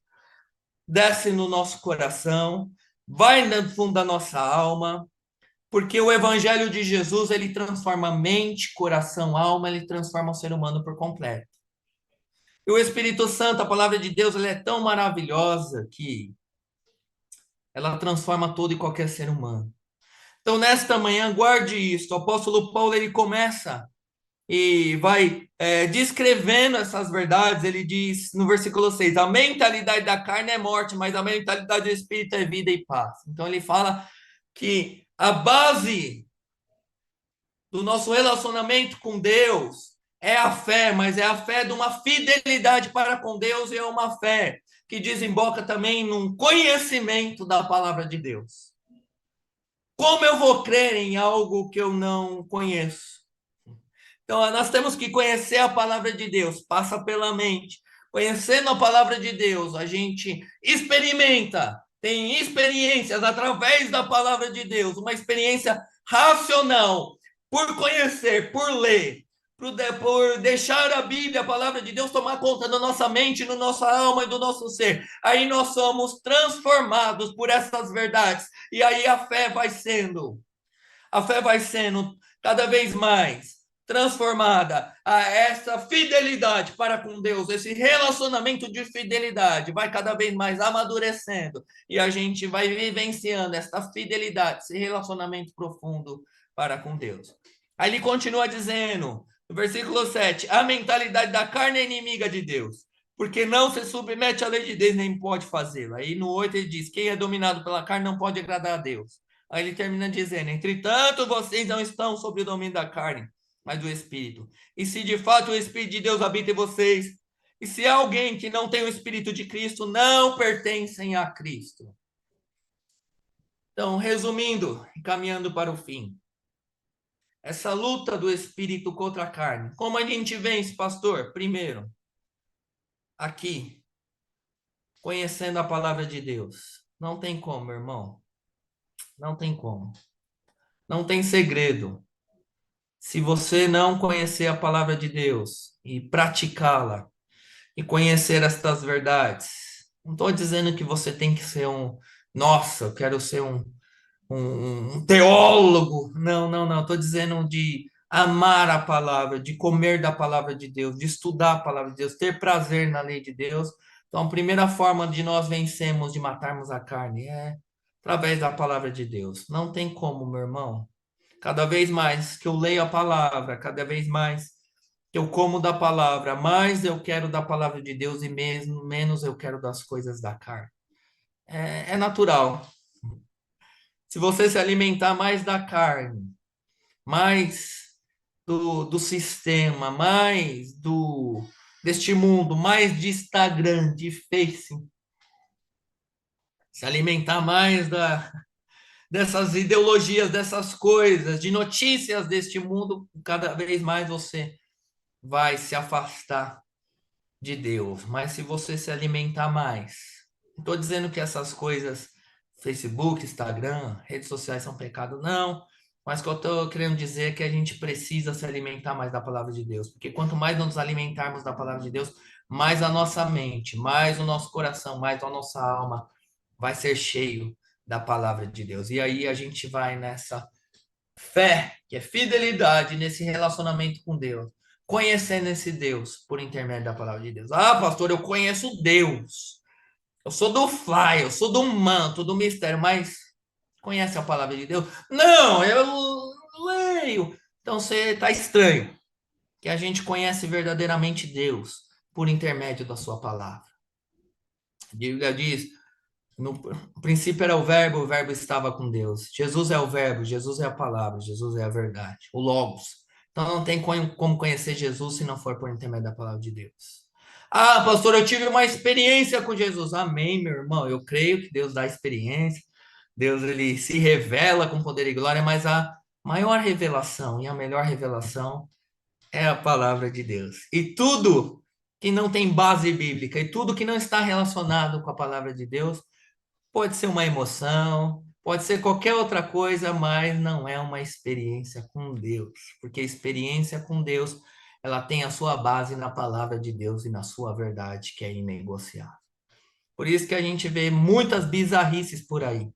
desce no nosso coração, vai no fundo da nossa alma, porque o evangelho de Jesus, ele transforma mente, coração, alma, ele transforma o ser humano por completo. E o Espírito Santo, a palavra de Deus, ela é tão maravilhosa que ela transforma todo e qualquer ser humano. Então, nesta manhã, guarde isso. O apóstolo Paulo, ele começa e vai descrevendo essas verdades. Ele diz no versículo 6: a mentalidade da carne é morte, mas a mentalidade do espírito é vida e paz. Então ele fala que a base do nosso relacionamento com Deus é a fé, mas é a fé de uma fidelidade para com Deus, e é uma fé que desemboca também num conhecimento da palavra de Deus. Como eu vou crer em algo que eu não conheço? Então, nós temos que conhecer a palavra de Deus, passa pela mente. Conhecendo a palavra de Deus, a gente experimenta, tem experiências através da palavra de Deus, uma experiência racional, por conhecer, por ler, por deixar a Bíblia, a palavra de Deus, tomar conta da nossa mente, da nossa alma e do nosso ser. Aí nós somos transformados por essas verdades, e aí a fé vai sendo cada vez mais transformada a essa fidelidade para com Deus, esse relacionamento de fidelidade vai cada vez mais amadurecendo, e a gente vai vivenciando essa fidelidade, esse relacionamento profundo para com Deus. Aí ele continua dizendo, no versículo 7, a mentalidade da carne é inimiga de Deus, porque não se submete à lei de Deus, nem pode fazê-lo. Aí no 8 ele diz, quem é dominado pela carne não pode agradar a Deus. Aí ele termina dizendo, entretanto, vocês não estão sob o domínio da carne, mas do Espírito. E se de fato o Espírito de Deus habita em vocês, e se há alguém que não tem o Espírito de Cristo, não pertencem a Cristo. Então, resumindo, caminhando para o fim, essa luta do Espírito contra a carne, como a gente vence, pastor? Primeiro, aqui, conhecendo a palavra de Deus. Não tem como, irmão. Não tem como. Não tem segredo. Se você não conhecer a palavra de Deus e praticá-la e conhecer estas verdades, não estou dizendo que você tem que ser nossa, eu quero ser um teólogo. Não, não, não. Estou dizendo de amar a palavra, de comer da palavra de Deus, de estudar a palavra de Deus, ter prazer na lei de Deus. Então, a primeira forma de nós vencermos, de matarmos a carne, é através da palavra de Deus. Não tem como, meu irmão. Cada vez mais que eu leio a palavra, cada vez mais que eu como da palavra, mais eu quero da palavra de Deus e mesmo menos eu quero das coisas da carne. É natural. Se você se alimentar mais da carne, mais do sistema, mais deste mundo, mais de Instagram, de Face, se alimentar mais dessas ideologias, dessas coisas, de notícias deste mundo, cada vez mais você vai se afastar de Deus. Mas se você se alimentar mais, não estou dizendo que essas coisas, Facebook, Instagram, redes sociais são pecado, não. Mas o que eu estou querendo dizer é que a gente precisa se alimentar mais da palavra de Deus. Porque quanto mais nos alimentarmos da palavra de Deus, mais a nossa mente, mais o nosso coração, mais a nossa alma vai ser cheio da palavra de Deus. E aí a gente vai nessa fé, que é fidelidade nesse relacionamento com Deus, conhecendo esse Deus por intermédio da palavra de Deus. Ah, pastor, eu conheço Deus. Eu sou do fly, eu sou do manto, do mistério, mas conhece a palavra de Deus? Não, eu leio. Então você está estranho, que a gente conhece verdadeiramente Deus por intermédio da sua palavra. A Bíblia diz: no princípio era o verbo estava com Deus. Jesus é o verbo, Jesus é a palavra, Jesus é a verdade, o Logos. Então não tem como conhecer Jesus se não for por intermédio da palavra de Deus. Ah, pastor, eu tive uma experiência com Jesus. Amém, meu irmão. Eu creio que Deus dá experiência. Deus ele se revela com poder e glória, mas a maior revelação e a melhor revelação é a palavra de Deus. E tudo que não tem base bíblica e tudo que não está relacionado com a palavra de Deus pode ser uma emoção, pode ser qualquer outra coisa, mas não é uma experiência com Deus, porque a experiência com Deus, ela tem a sua base na palavra de Deus e na sua verdade, que é inegociável. Por isso que a gente vê muitas bizarrices por aí.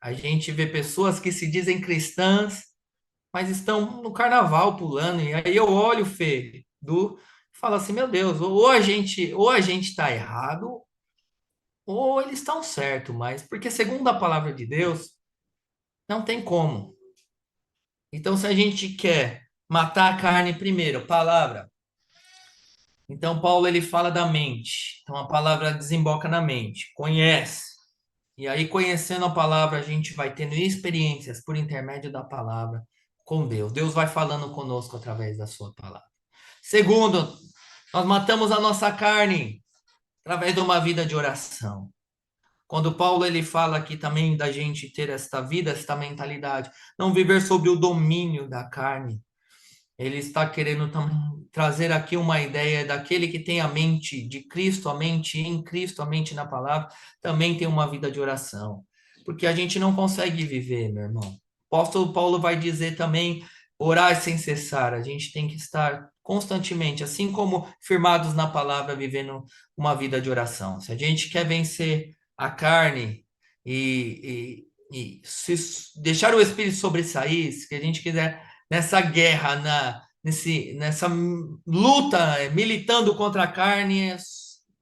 A gente vê pessoas que se dizem cristãs, mas estão no carnaval pulando, e aí eu olho, Fê, e falo assim, meu Deus, ou a gente está errado, ou eles estão certos, mas porque segundo a palavra de Deus, não tem como. Então, se a gente quer matar a carne primeiro, palavra. Então, Paulo ele fala da mente. Então, a palavra desemboca na mente. Conhece. E aí, conhecendo a palavra, a gente vai tendo experiências por intermédio da palavra com Deus. Deus vai falando conosco através da sua palavra. Segundo, nós matamos a nossa carne através de uma vida de oração. Quando Paulo ele fala aqui também da gente ter esta vida, esta mentalidade, não viver sob o domínio da carne. Ele está querendo também trazer aqui uma ideia daquele que tem a mente de Cristo, a mente em Cristo, a mente na palavra, também tem uma vida de oração. Porque a gente não consegue viver, meu irmão. O apóstolo Paulo vai dizer também orar sem cessar. A gente tem que estar constantemente, assim como firmados na palavra, vivendo uma vida de oração. Se a gente quer vencer a carne e se deixar o espírito sobressair, se a gente quiser nessa guerra, nessa luta, militando contra a carne,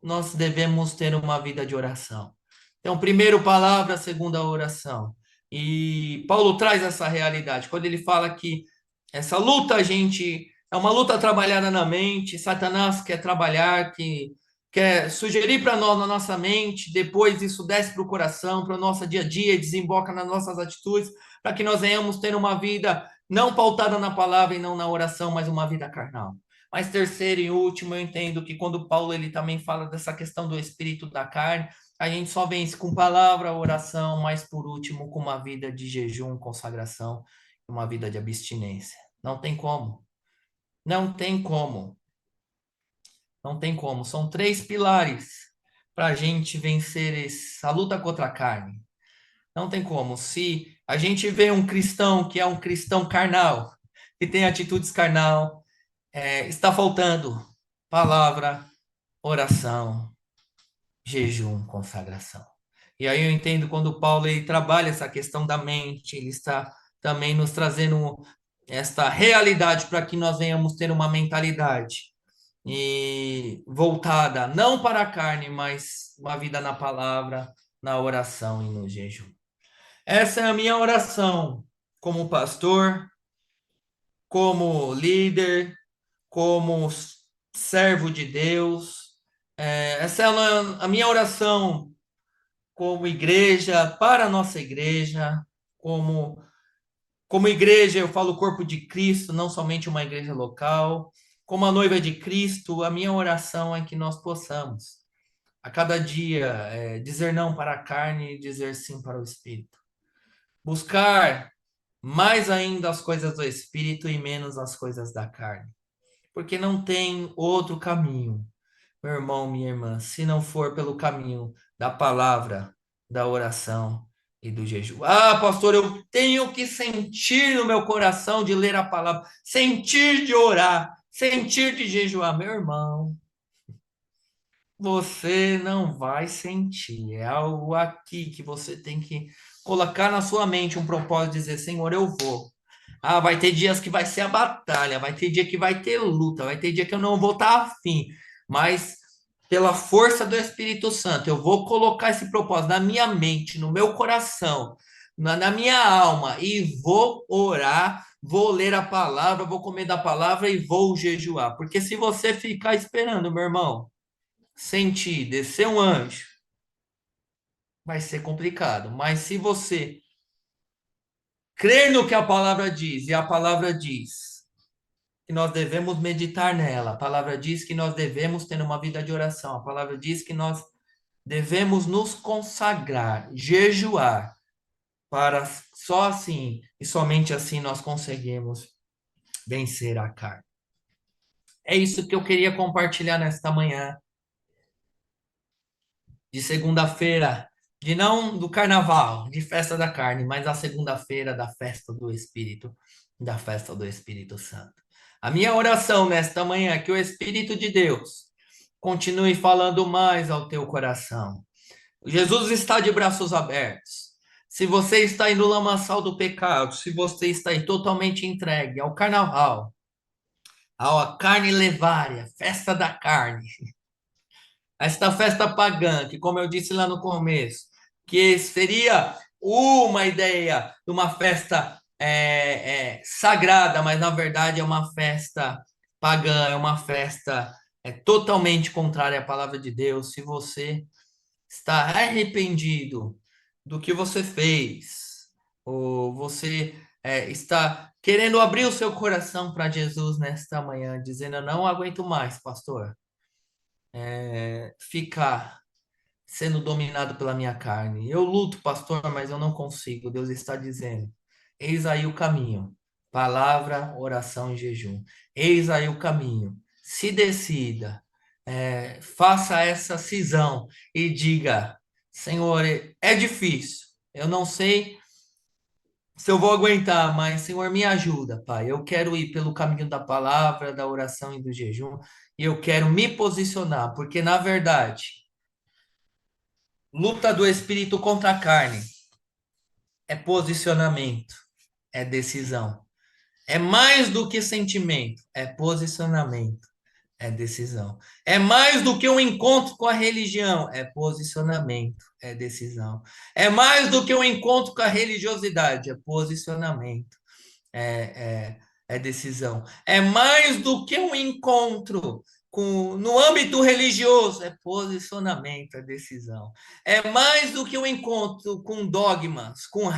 nós devemos ter uma vida de oração. Então, primeiro palavra, segunda oração. E Paulo traz essa realidade. Quando ele fala que essa luta, a gente, é uma luta trabalhada na mente, Satanás quer trabalhar, que quer sugerir para nós na nossa mente, depois isso desce para o coração, para o nosso dia a dia, desemboca nas nossas atitudes, para que nós venhamos ter uma vida não pautada na palavra e não na oração, mas uma vida carnal. Mas terceiro e último, eu entendo que quando Paulo ele também fala dessa questão do espírito da carne, a gente só vence com palavra, oração, mas por último com uma vida de jejum, consagração, uma vida de abstinência. Não tem como. Não tem como. Não tem como. São três pilares para a gente vencer essa luta contra a carne. Não tem como. Se a gente vê um cristão que é um cristão carnal, que tem atitudes carnal, está faltando palavra, oração, jejum, consagração. E aí eu entendo quando Paulo ele trabalha essa questão da mente, ele está também nos trazendo esta realidade para que nós venhamos ter uma mentalidade e voltada não para a carne, mas uma vida na palavra, na oração e no jejum. Essa é a minha oração como pastor, como líder, como servo de Deus. Essa é a minha oração como igreja, para a nossa igreja, como igreja, eu falo corpo de Cristo, não somente uma igreja local, como a noiva de Cristo, a minha oração é que nós possamos, a cada dia, dizer não para a carne e dizer sim para o Espírito. Buscar mais ainda as coisas do Espírito e menos as coisas da carne. Porque não tem outro caminho, meu irmão, minha irmã, se não for pelo caminho da palavra, da oração e do jejum. Ah, pastor, eu tenho que sentir no meu coração de ler a palavra, sentir de orar, sentir de jejuar, meu irmão. Você não vai sentir, é algo aqui que você tem que colocar na sua mente um propósito, dizer, Senhor, eu vou. Ah, vai ter dias que vai ser a batalha, vai ter dia que vai ter luta, vai ter dia que eu não vou estar afim, mas pela força do Espírito Santo, eu vou colocar esse propósito na minha mente, no meu coração, na minha alma, e vou orar, vou ler a palavra, vou comer da palavra e vou jejuar. Porque se você ficar esperando, meu irmão, sentir, descer um anjo, vai ser complicado. Mas se você crer no que a palavra diz, e a palavra diz que nós devemos meditar nela, a palavra diz que nós devemos ter uma vida de oração, a palavra diz que nós devemos nos consagrar, jejuar, para só assim e somente assim nós conseguimos vencer a carne. É isso que eu queria compartilhar nesta manhã de segunda-feira, de não do carnaval, de festa da carne, mas a segunda-feira da festa do Espírito, da festa do Espírito Santo. A minha oração nesta manhã é que o Espírito de Deus continue falando mais ao teu coração. Jesus está de braços abertos. Se você está aí no lamaçal do pecado, se você está aí totalmente entregue ao carnaval, à carne levária, festa da carne, esta festa pagã, que como eu disse lá no começo, que seria uma ideia de uma festa sagrada, mas na verdade é uma festa pagã, é uma festa totalmente contrária à palavra de Deus. Se você está arrependido do que você fez, ou você está querendo abrir o seu coração para Jesus nesta manhã, dizendo: eu não aguento mais, pastor, ficar sendo dominado pela minha carne. Eu luto, pastor, mas eu não consigo. Deus está dizendo: eis aí o caminho. Palavra, oração e jejum. Eis aí o caminho. Se decida, faça essa cisão e diga: Senhor, é difícil. Eu não sei se eu vou aguentar, mas Senhor, me ajuda, Pai. Eu quero ir pelo caminho da palavra, da oração e do jejum, e eu quero me posicionar, porque na verdade, luta do espírito contra a carne é posicionamento, é decisão. É mais do que sentimento, é posicionamento, é decisão. É mais do que um encontro com a religião, é posicionamento, é decisão. É mais do que um encontro com a religiosidade, é posicionamento, é, é decisão. É mais do que um encontro no âmbito religioso, é posicionamento, é decisão. É mais do que um encontro com dogmas, com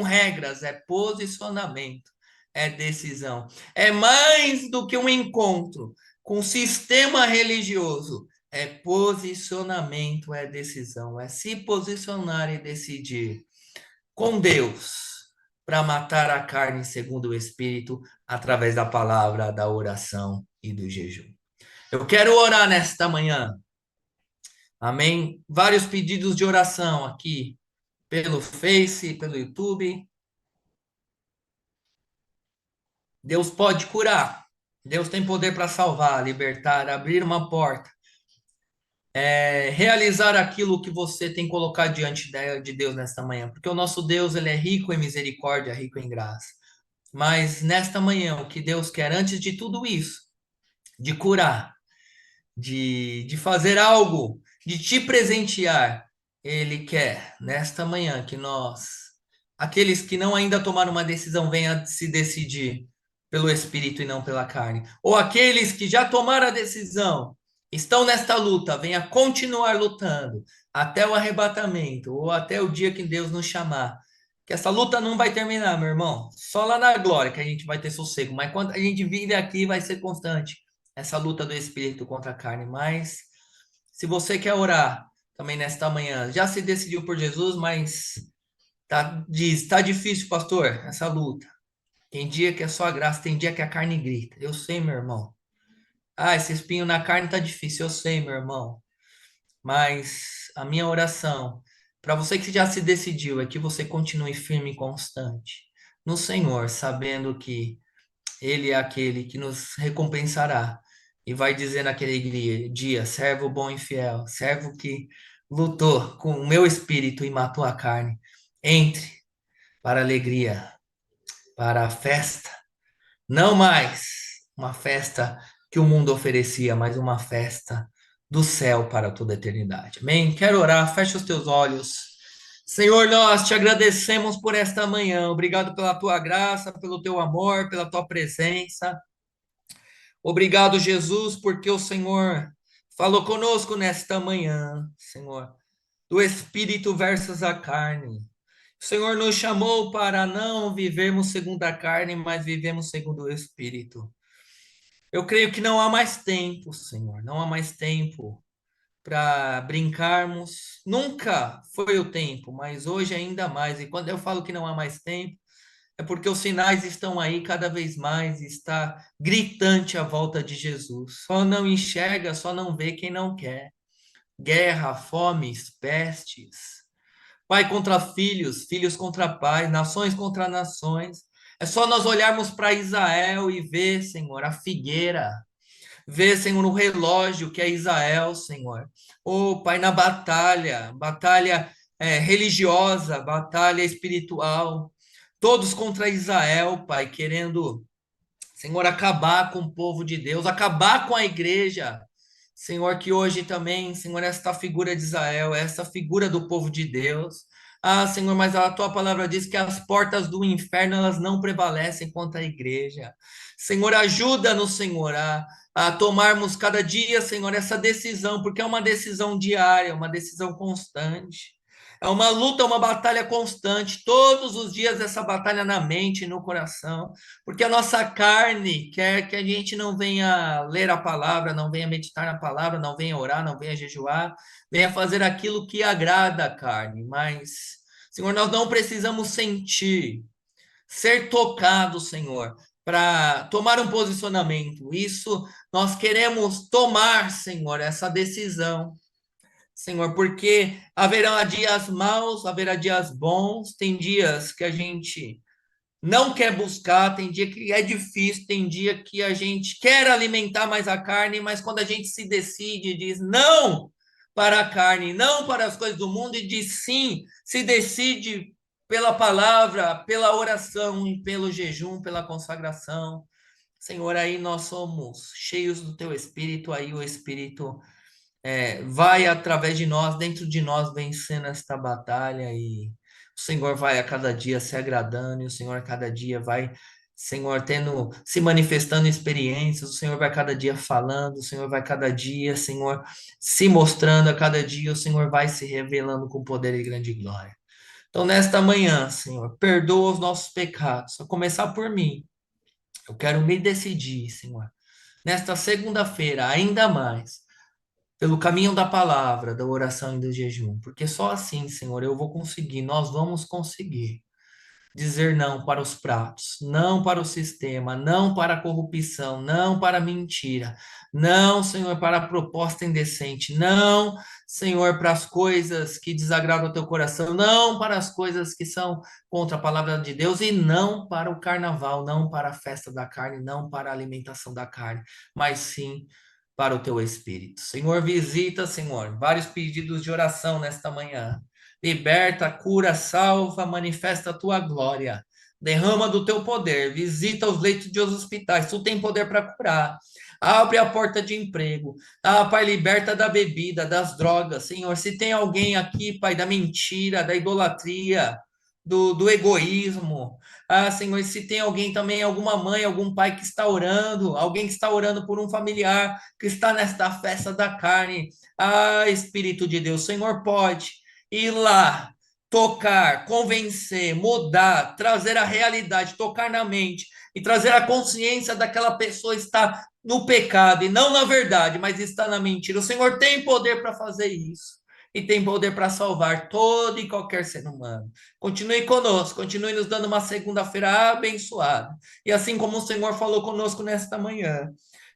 regras, é posicionamento, é decisão. É mais do que um encontro com sistema religioso, é posicionamento, é decisão. É se posicionar e decidir com Deus para matar a carne segundo o Espírito, através da palavra, da oração e do jejum. Eu quero orar nesta manhã. Amém? Vários pedidos de oração aqui pelo Face, pelo YouTube. Deus pode curar. Deus tem poder para salvar, libertar, abrir uma porta. Realizar aquilo que você tem colocado diante de Deus nesta manhã. Porque o nosso Deus, ele é rico em misericórdia, rico em graça. Mas nesta manhã, o que Deus quer, antes de tudo isso, de curar, de fazer algo, de te presentear, Ele quer, nesta manhã, que nós, aqueles que não ainda tomaram uma decisão, venham se decidir pelo Espírito e não pela carne. Ou aqueles que já tomaram a decisão, estão nesta luta, venha continuar lutando até o arrebatamento, ou até o dia que Deus nos chamar. Que essa luta não vai terminar, meu irmão. Só lá na glória que a gente vai ter sossego. Mas quando a gente vive aqui, vai ser constante essa luta do espírito contra a carne. Mas se você quer orar também nesta manhã, já se decidiu por Jesus, mas tá difícil, pastor, essa luta. Tem dia que é só a graça, tem dia que a carne grita. Eu sei, meu irmão. Ah, esse espinho na carne tá difícil. Eu sei, meu irmão. Mas a minha oração para você que já se decidiu é que você continue firme e constante no Senhor, sabendo que Ele é aquele que nos recompensará e vai dizer naquele dia, servo bom e fiel, servo que lutou com o meu espírito e matou a carne, entre para a alegria, para a festa, não mais uma festa que o mundo oferecia, mas uma festa do céu para toda a eternidade. Amém? Quero orar, fecha os teus olhos. Senhor, nós te agradecemos por esta manhã. Obrigado pela tua graça, pelo teu amor, pela tua presença. Obrigado, Jesus, porque o Senhor falou conosco nesta manhã, Senhor, do espírito versus a carne. O Senhor nos chamou para não vivermos segundo a carne, mas vivemos segundo o espírito. Eu creio que não há mais tempo, Senhor, não há mais tempo para brincarmos. Nunca foi o tempo, mas hoje ainda mais. E quando eu falo que não há mais tempo, é porque os sinais estão aí cada vez mais, está gritante a volta de Jesus. Só não enxerga, só não vê quem não quer. Guerra, fomes, pestes. Pai contra filhos, filhos contra pais, nações contra nações. É só nós olharmos para Israel e ver, Senhor, a figueira. Ver, Senhor, o relógio que é Israel, Senhor. Oh, Pai, na batalha, batalha religiosa, batalha espiritual. Todos contra Israel, Pai, querendo, Senhor, acabar com o povo de Deus, acabar com a igreja. Senhor, que hoje também, Senhor, esta figura de Israel, essa figura do povo de Deus. Ah, Senhor, mas a tua palavra diz que as portas do inferno elas não prevalecem contra a igreja. Senhor, ajuda-nos, Senhor, a tomarmos cada dia, Senhor, essa decisão, porque é uma decisão diária, uma decisão constante. É uma luta, uma batalha constante, todos os dias essa batalha na mente e no coração, porque a nossa carne quer que a gente não venha ler a palavra, não venha meditar na palavra, não venha orar, não venha jejuar, venha fazer aquilo que agrada a carne, mas, Senhor, nós não precisamos sentir, ser tocado, Senhor, para tomar um posicionamento. Isso nós queremos tomar, Senhor, essa decisão. Senhor, porque haverá dias maus, haverá dias bons, tem dias que a gente não quer buscar, tem dia que é difícil, tem dia que a gente quer alimentar mais a carne, mas quando a gente se decide e diz não para a carne, não para as coisas do mundo e diz sim, se decide pela palavra, pela oração e pelo jejum, pela consagração. Senhor, aí nós somos cheios do teu espírito, aí o espírito vai através de nós, dentro de nós, vencendo esta batalha e o Senhor vai a cada dia se agradando e o Senhor a cada dia vai, Senhor, tendo, se manifestando experiências, o Senhor vai cada dia falando, o Senhor vai cada dia, Senhor, se mostrando a cada dia, o Senhor vai se revelando com poder e grande glória. Então, nesta manhã, Senhor, perdoa os nossos pecados, a começar por mim. Eu quero me decidir, Senhor, nesta segunda-feira, ainda mais pelo caminho da palavra, da oração e do jejum, porque só assim, Senhor, eu vou conseguir, nós vamos conseguir dizer não para os pratos, não para o sistema, não para a corrupção, não para a mentira, não, Senhor, para a proposta indecente, não, Senhor, para as coisas que desagradam o teu coração, não para as coisas que são contra a palavra de Deus e não para o carnaval, não para a festa da carne, não para a alimentação da carne, mas sim para o teu espírito. Senhor, visita, Senhor, vários pedidos de oração nesta manhã. Liberta, cura, salva, manifesta a tua glória. Derrama do teu poder, visita os leitos de hospitais. Tu tem poder para curar. Abre a porta de emprego. Ah, Pai, liberta da bebida, das drogas. Senhor, se tem alguém aqui, Pai, da mentira, da idolatria, do egoísmo. Ah, Senhor, se tem alguém também, alguma mãe, algum pai que está orando, alguém que está orando por um familiar que está nesta festa da carne. Ah, Espírito de Deus, Senhor, pode ir lá, tocar, convencer, mudar, trazer a realidade, tocar na mente e trazer a consciência daquela pessoa estar no pecado e não na verdade, mas está na mentira. O Senhor tem poder para fazer isso e tem poder para salvar todo e qualquer ser humano. Continue conosco, continue nos dando uma segunda-feira abençoada. E assim como o Senhor falou conosco nesta manhã,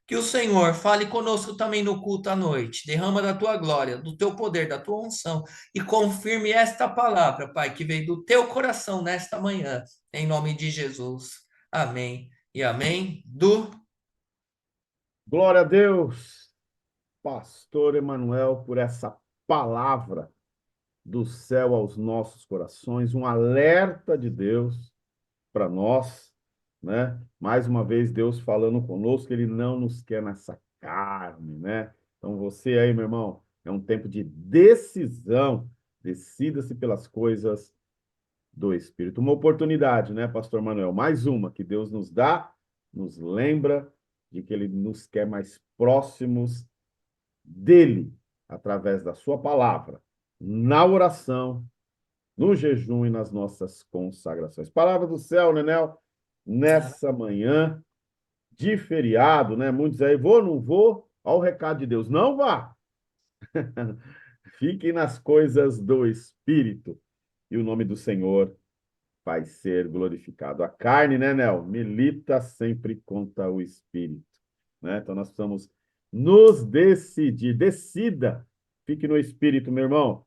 que o Senhor fale conosco também no culto à noite. Derrama da tua glória, do teu poder, da tua unção e confirme esta palavra, Pai, que veio do teu coração nesta manhã, em nome de Jesus. Amém e amém. Glória a Deus, Pastor Emanuel, por essa palavra do céu aos nossos corações, um alerta de Deus para nós, né? Mais uma vez, Deus falando conosco, Ele não nos quer nessa carne, né? Então, você aí, meu irmão, é um tempo de decisão. Decida-se pelas coisas do Espírito. Uma oportunidade, né, Pastor Manuel? Mais uma que Deus nos dá, nos lembra de que Ele nos quer mais próximos dele, através da sua palavra, na oração, no jejum e nas nossas consagrações. Palavra do céu, Nenel, nessa manhã de feriado, né? Muitos aí, vou, não vou? Olha o recado de Deus, não vá. Fiquem nas coisas do Espírito e o nome do Senhor vai ser glorificado. A carne, né, Nel? Milita sempre contra o Espírito, né? Então nós precisamos nos decidir. Decida. Fique no Espírito, meu irmão.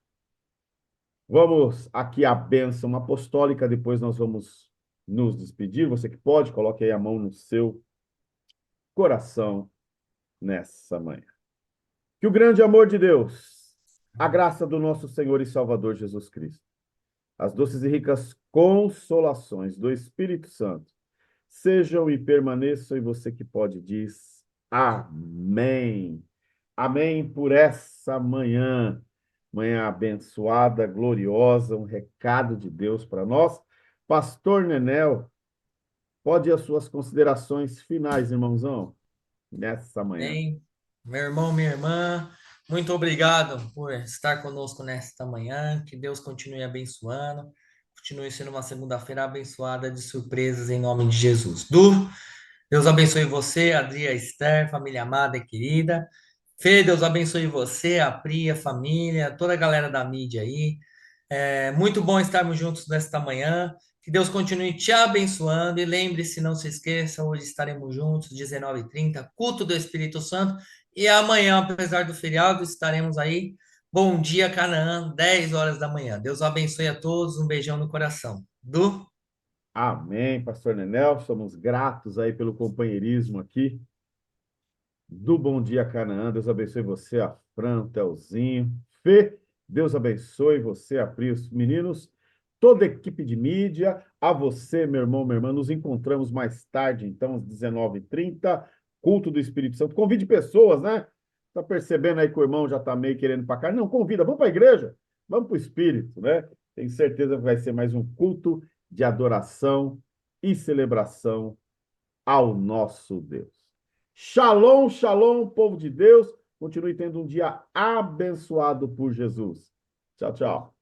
Vamos aqui à bênção apostólica, depois nós vamos nos despedir. Você que pode, coloque aí a mão no seu coração nessa manhã. Que o grande amor de Deus, a graça do nosso Senhor e Salvador Jesus Cristo, as doces e ricas consolações do Espírito Santo sejam e permaneçam, e você que pode diz amém. Amém por essa manhã, manhã abençoada, gloriosa, um recado de Deus para nós. Pastor Nenel, pode ir as suas considerações finais, irmãozão, nessa manhã. Bem, meu irmão, minha irmã, muito obrigado por estar conosco nesta manhã. Que Deus continue abençoando, continue sendo uma segunda-feira abençoada de surpresas em nome de Jesus. Deus abençoe você, Adria Esther, família amada e querida. Fê, Deus abençoe você, a Pri, a família, toda a galera da mídia aí. É muito bom estarmos juntos nesta manhã. Que Deus continue te abençoando. E lembre-se, não se esqueça, hoje estaremos juntos, 19h30, culto do Espírito Santo. E amanhã, apesar do feriado, estaremos aí. Bom dia, Canaã, 10 horas da manhã. Deus abençoe a todos. Um beijão no coração. Amém, pastor Nenel, somos gratos aí pelo companheirismo aqui do Bom Dia Canaã. Deus abençoe você, a Fran, o Telzinho. Fê, Deus abençoe você, a Pri, os meninos, toda a equipe de mídia. A você, meu irmão, minha irmã. Nos encontramos mais tarde, então, às 19h30, culto do Espírito Santo. Convide pessoas, né? Tá percebendo aí que o irmão já tá meio querendo ir para cá? Não, convida, vamos para a igreja, vamos para o Espírito, né? Tenho certeza que vai ser mais um culto de adoração e celebração ao nosso Deus. Shalom, shalom, povo de Deus. Continue tendo um dia abençoado por Jesus. Tchau, tchau.